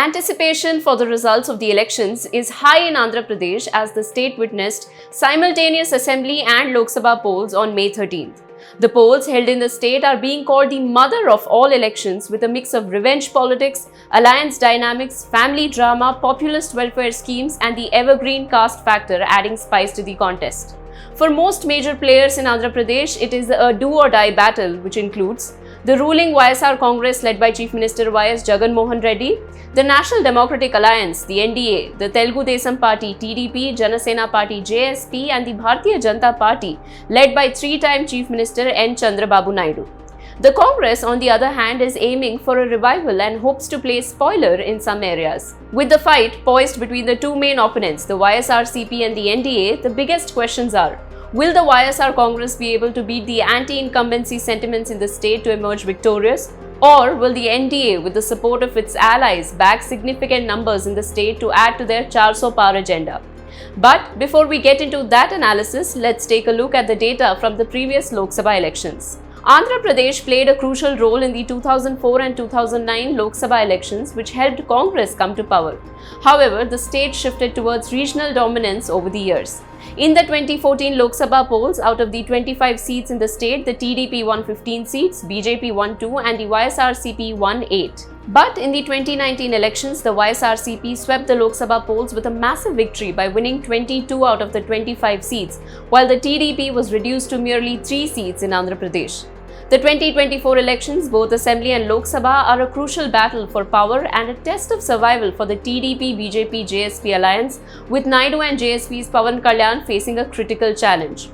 Anticipation for the results of the elections is high in Andhra Pradesh as the state witnessed simultaneous assembly and Lok Sabha polls on May 13th. The polls held in the state are being called the mother of all elections, with a mix of revenge politics, alliance dynamics, family drama, populist welfare schemes, and the evergreen caste factor adding spice to the contest. For most major players in Andhra Pradesh, it is a do-or-die battle, which includes the ruling YSR Congress led by Chief Minister Y.S. Jagan Mohan Reddy, the National Democratic Alliance, the NDA, the Telugu Desam Party, TDP, Janasena Party, JSP, and the Bharatiya Janata Party led by three-time Chief Minister N. Chandrababu Naidu. The Congress, on the other hand, is aiming for a revival and hopes to play spoiler in some areas. With the fight poised between the two main opponents, the YSRCP and the NDA, the biggest questions are: will the YSR Congress be able to beat the anti-incumbency sentiments in the state to emerge victorious? Or will the NDA, with the support of its allies, back significant numbers in the state to add to their 400 Par agenda? But before we get into that analysis, let's take a look at the data from the previous Lok Sabha elections. Andhra Pradesh played a crucial role in the 2004 and 2009 Lok Sabha elections, which helped Congress come to power. However, the state shifted towards regional dominance over the years. In the 2014 Lok Sabha polls, out of the 25 seats in the state, the TDP won 15 seats, BJP won 2, and the YSRCP won 8. But in the 2019 elections, the YSRCP swept the Lok Sabha polls with a massive victory by winning 22 out of the 25 seats, while the TDP was reduced to merely 3 seats in Andhra Pradesh. The 2024 elections, both Assembly and Lok Sabha, are a crucial battle for power and a test of survival for the TDP-BJP-JSP alliance, with Naidu and JSP's Pawan Kalyan facing a critical challenge.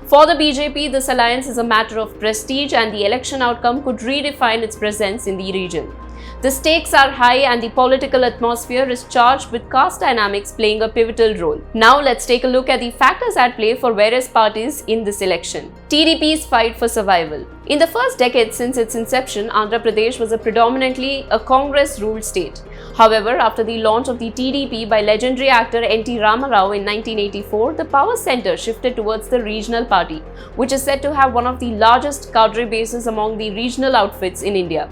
For the BJP, this alliance is a matter of prestige, and the election outcome could redefine its presence in the region. The stakes are high and the political atmosphere is charged, with caste dynamics playing a pivotal role. Now let's take a look at the factors at play for various parties in this election. TDP's fight for survival. In the first decade since its inception, Andhra Pradesh was predominantly a Congress-ruled state. However, after the launch of the TDP by legendary actor N.T. Ramarao in 1984, the power center shifted towards the regional party, which is said to have one of the largest cadre bases among the regional outfits in India.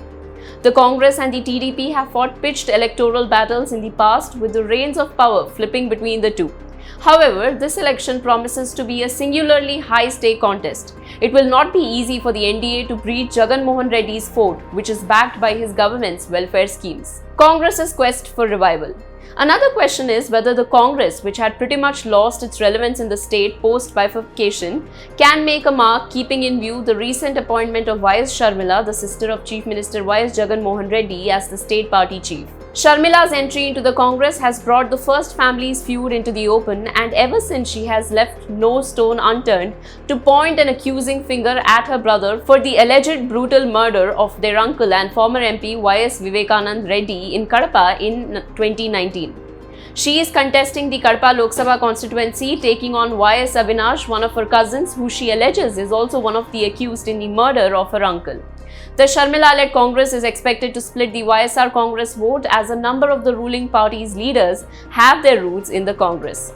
The Congress and the TDP have fought pitched electoral battles in the past, with the reins of power flipping between the two. However, this election promises to be a singularly high-stake contest. It will not be easy for the NDA to breach Jagan Mohan Reddy's fort, which is backed by his government's welfare schemes. Congress's quest for revival. Another question is whether the Congress, which had pretty much lost its relevance in the state post-bifurcation, can make a mark, keeping in view the recent appointment of Y.S. Sharmila, the sister of Chief Minister Y.S. Jagan Mohan Reddy, as the state party chief. Sharmila's entry into the Congress has brought the first family's feud into the open, and ever since she has left no stone unturned to point an accusing finger at her brother for the alleged brutal murder of their uncle and former MP Y.S. Vivekanand Reddy in Kadapa in 2019. She is contesting the Kadapa Lok Sabha constituency, taking on Y.S. Avinash, one of her cousins, who she alleges is also one of the accused in the murder of her uncle. The Sharmila-led Congress is expected to split the YSR Congress vote, as a number of the ruling party's leaders have their roots in the Congress.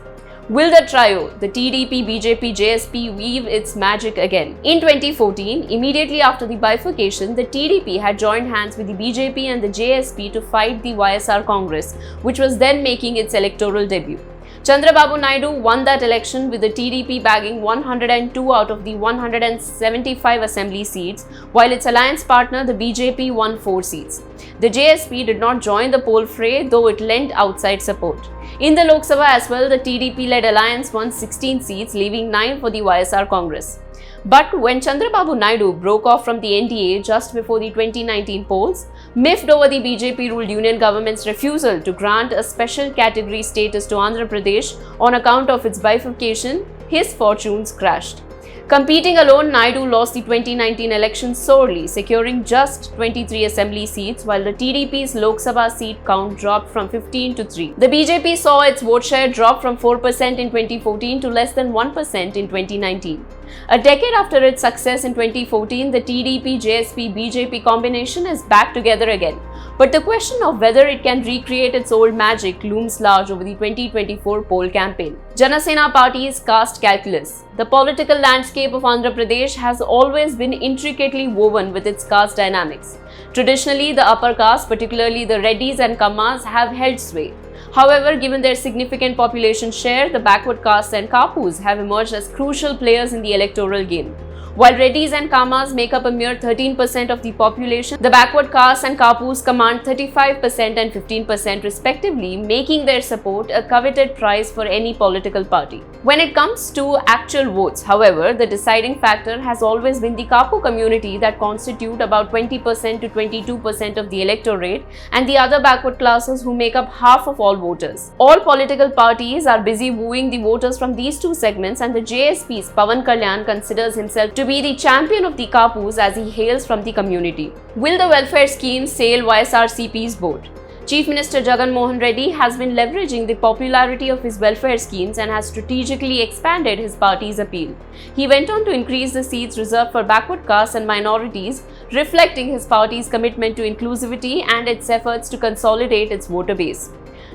Will the trio, the TDP, BJP, JSP, weave its magic again? In 2014, immediately after the bifurcation, the TDP had joined hands with the BJP and the JSP to fight the YSR Congress, which was then making its electoral debut. Chandrababu Naidu won that election, with the TDP bagging 102 out of the 175 assembly seats, while its alliance partner, the BJP, won 4 seats. The JSP did not join the poll fray, though it lent outside support. In the Lok Sabha as well, the TDP-led alliance won 16 seats, leaving 9 for the YSR Congress. But when Chandrababu Naidu broke off from the NDA just before the 2019 polls, miffed over the BJP-ruled union government's refusal to grant a special category status to Andhra Pradesh on account of its bifurcation, his fortunes crashed. Competing alone, Naidu lost the 2019 elections sorely, securing just 23 assembly seats, while the TDP's Lok Sabha seat count dropped from 15 to 3. The BJP saw its vote share drop from 4% in 2014 to less than 1% in 2019. A decade after its success in 2014, the TDP-JSP-BJP combination is back together again. But the question of whether it can recreate its old magic looms large over the 2024 poll campaign. Janasena Party's caste calculus. The political landscape of Andhra Pradesh has always been intricately woven with its caste dynamics. Traditionally, the upper caste, particularly the Reddys and Kammas, have held sway. However, given their significant population share, the backward castes and Kapus have emerged as crucial players in the electoral game. While Reddys and Kammas make up a mere 13% of the population, the backward castes and Kapus command 35% and 15% respectively, making their support a coveted prize for any political party. When it comes to actual votes, however, the deciding factor has always been the Kapu community that constitute about 20% to 22% of the electorate, and the other backward classes who make up half of all voters. All political parties are busy wooing the voters from these two segments, and the JSP's Pawan Kalyan considers himself to be the champion of the Kapus as he hails from the community. Will the welfare scheme sail YSRCP's boat? Chief Minister Jagan Mohan Reddy has been leveraging the popularity of his welfare schemes and has strategically expanded his party's appeal. He went on to increase the seats reserved for backward castes and minorities, reflecting his party's commitment to inclusivity and its efforts to consolidate its voter base.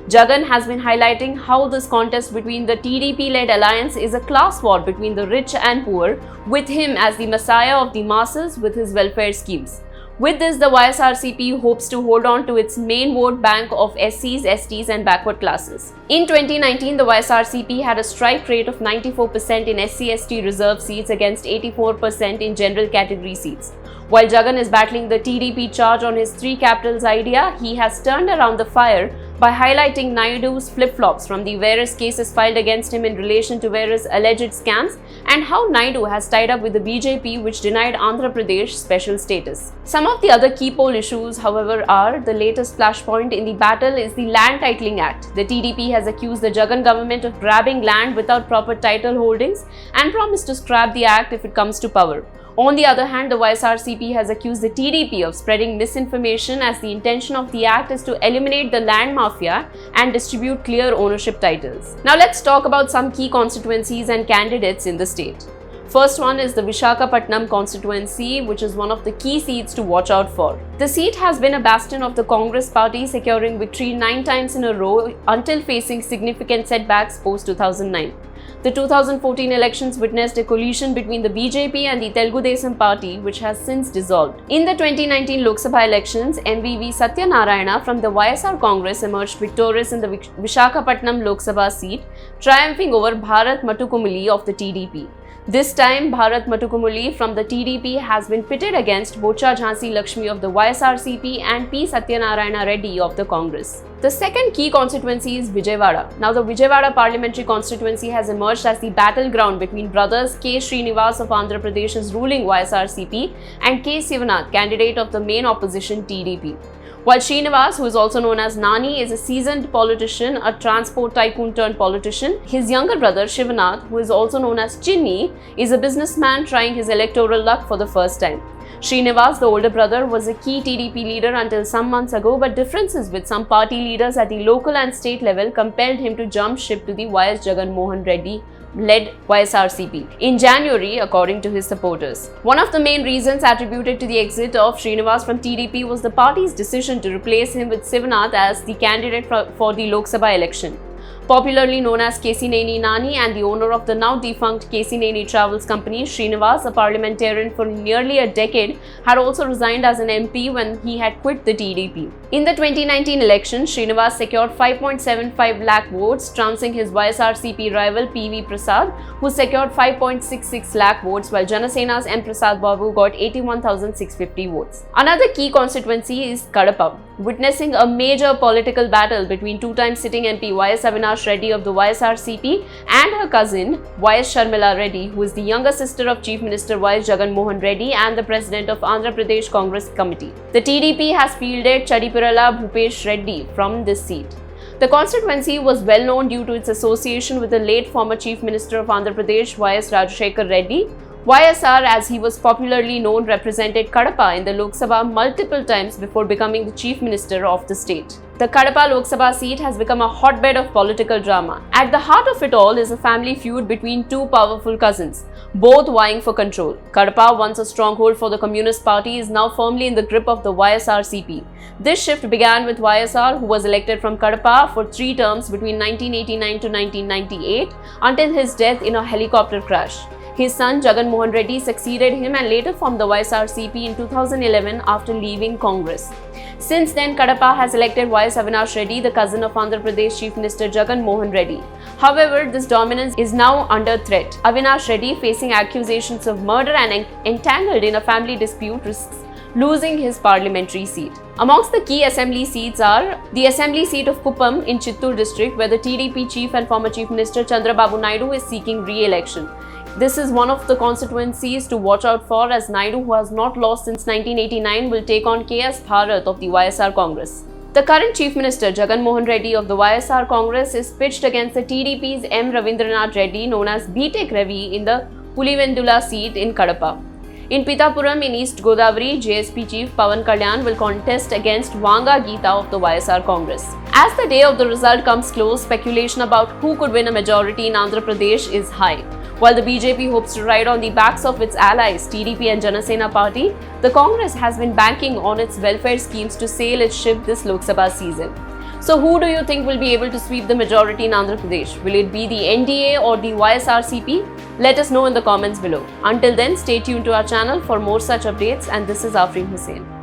Jagan has been highlighting how this contest between the TDP-led alliance is a class war between the rich and poor, with him as the messiah of the masses with his welfare schemes. With this, the YSRCP hopes to hold on to its main vote bank of SCs, STs and backward classes. In 2019, the YSRCP had a strike rate of 94% in SC/ST reserve seats against 84% in general category seats. While Jagan is battling the TDP charge on his three capitals idea, he has turned around the fire by highlighting Naidu's flip-flops from the various cases filed against him in relation to various alleged scams, and how Naidu has tied up with the BJP, which denied Andhra Pradesh special status. Some of the other key poll issues, however, are the latest flashpoint in the battle is the Land Titling Act. The TDP has accused the Jagan government of grabbing land without proper title holdings and promised to scrap the act if it comes to power. On the other hand, the YSRCP has accused the TDP of spreading misinformation, as the intention of the act is to eliminate the land mafia and distribute clear ownership titles. Now let's talk about some key constituencies and candidates in the state. First one is the Visakhapatnam constituency, which is one of the key seats to watch out for. The seat has been a bastion of the Congress party, securing victory 9 times in a row until facing significant setbacks post-2009. The 2014 elections witnessed a collision between the BJP and the Telugu Desam party, which has since dissolved. In the 2019 Lok Sabha elections, MVV Satyanarayana from the YSR Congress emerged victorious in the Visakhapatnam Lok Sabha seat, triumphing over Bharat Matukumuli of the TDP. This time, Bharat Matukumuli from the TDP has been pitted against Bocha Jhansi Lakshmi of the YSRCP and P. Satyanarayana Reddy of the Congress. The second key constituency is Vijayawada. Now, the Vijayawada parliamentary constituency has emerged as the battleground between brothers K. Srinivas of Andhra Pradesh's ruling YSRCP and K. Sivanath, candidate of the main opposition TDP. While Srinivas, who is also known as Nani, is a seasoned politician, a transport tycoon turned politician, his younger brother Shivanath, who is also known as Chinni, is a businessman trying his electoral luck for the first time. Srinivas, the older brother, was a key TDP leader until some months ago, but differences with some party leaders at the local and state level compelled him to jump ship to the YS Jagan Mohan Reddy led YSRCP in January, according to his supporters. One of the main reasons attributed to the exit of Srinivas from TDP was the party's decision to replace him with Sivanath as the candidate for the Lok Sabha election. Popularly known as Kesineni Nani and the owner of the now defunct Kesineni Travels Company, Srinivas, a parliamentarian for nearly a decade, had also resigned as an MP when he had quit the TDP. In the 2019 election, Srinivas secured 5.75 lakh votes, trouncing his YSRCP rival PV Prasad, who secured 5.66 lakh votes, while Janasena's M. Prasad Babu got 81,650 votes. Another key constituency is Kadapa, witnessing a major political battle between two-time sitting MP YS Avinash Reddy of the YSRCP and her cousin YS Sharmila Reddy, who is the younger sister of Chief Minister YS Jagan Mohan Reddy and the President of Andhra Pradesh Congress Committee. The TDP has fielded Chadipirala Bhupesh Reddy from this seat. The constituency was well known due to its association with the late former Chief Minister of Andhra Pradesh YS Rajashekar Reddy, YSR, as he was popularly known, represented Kadapa in the Lok Sabha multiple times before becoming the Chief Minister of the state. The Kadapa Lok Sabha seat has become a hotbed of political drama. At the heart of it all is a family feud between two powerful cousins, both vying for control. Kadapa, once a stronghold for the Communist Party, is now firmly in the grip of the YSRCP. This shift began with YSR, who was elected from Kadapa for 3 terms between 1989 to 1998 until his death in a helicopter crash. His son Jagan Mohan Reddy succeeded him and later formed the YSRCP in 2011 after leaving Congress. Since then, Kadapa has elected Y.S. Avinash Reddy, the cousin of Andhra Pradesh Chief Minister Jagan Mohan Reddy. However, this dominance is now under threat. Avinash Reddy, facing accusations of murder and entangled in a family dispute, risks losing his parliamentary seat. Amongst the key assembly seats are the assembly seat of Kuppam in Chittoor district, where the TDP chief and former Chief Minister Chandrababu Naidu is seeking re-election. This is one of the constituencies to watch out for, as Naidu, who has not lost since 1989, will take on KS Bharat of the YSR Congress. The current Chief Minister Jagan Mohan Reddy of the YSR Congress is pitched against the TDP's M. Ravindranath Reddy, known as B.Tech Ravi, in the Pulivendula seat in Kadapa. In Pitapuram in East Godavari, JSP Chief Pawan Kalyan will contest against Vanga Geeta of the YSR Congress. As the day of the result comes close, speculation about who could win a majority in Andhra Pradesh is high. While the BJP hopes to ride on the backs of its allies, TDP and Janasena Party, the Congress has been banking on its welfare schemes to sail its ship this Lok Sabha season. So who do you think will be able to sweep the majority in Andhra Pradesh? Will it be the NDA or the YSRCP? Let us know in the comments below. Until then, stay tuned to our channel for more such updates, and this is Afreen Hussain.